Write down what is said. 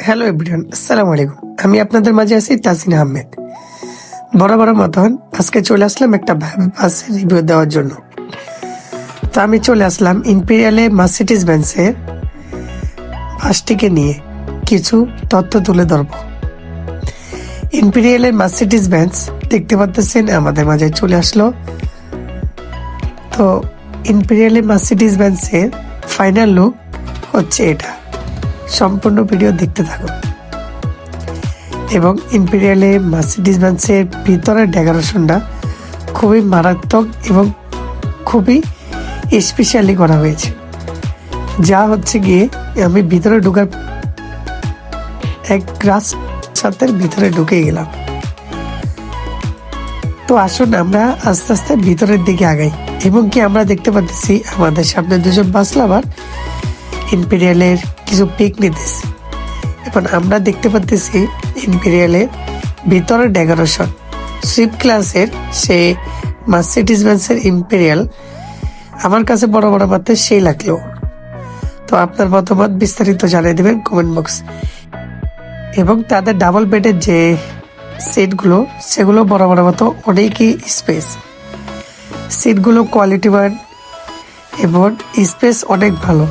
Hello everyone, আসসালামু আলাইকুম। আমি আপনাদের মাঝে আছি তাসিন আহমেদ। বরাবর মতন আজকে চলে আসলাম একটা বাসের রিভিউ দেওয়ার জন্য। তো আমি চলে আসলাম ইম্পেরিয়ালে মার্সিডিজ বেঞ্জের বাসটিকে নিয়ে কিছু তথ্য তুলে ধরব। ইম্পেরিয়ালের মার্সিডিজ বেঞ্জ দেখতে পাচ্ছেন আমাদের মাঝে চলে আসলো। তো ইম্পেরিয়ালের মার্সিডিজ বেঞ্জের ফাইনাল লুক হচ্ছে এটা। সম্পূর্ণ ভিডিও দেখতে থাকুন। এবং ইম্পেরিয়ালে মার্সিডিজ বেঞ্জের ভিতরের ডেকোরেশনটা খুবই মারাত্মক এবং খুবই স্পেশালি করা হয়েছে। যা হচ্ছে গিয়ে আমি ভিতরে ঢুকার এক গ্রাস সাথে ভিতরে ঢুকে গেলাম। তো আসুন আমরা আস্তে আস্তে ভিতরের দিকে আগাই। এবং কি আমরা দেখতে পাচ্ছি আমাদের সামনে দুজন বাস লাভার ইম্পেরিয়ালের কিছু পিক নিতেছে। এখন আমরা দেখতে পাচ্ছি ইম্পেরিয়ালের ভিতরের ডেকোরেশন সুইফট ক্লাসের সে মার্সিডিজ বেঞ্জের ইম্পেরিয়াল আমার কাছে বড় মাত্র সেই লাগলো। তো আপনার মতামত বিস্তারিত জানিয়ে দেবেন কমেন্ট বক্স। এবং তাদের ডাবল বেডের যে সিটগুলো সেগুলো বড় মতো অনেকই স্পেস। সিটগুলো কোয়ালিটিবান এবং স্পেস অনেক ভালো।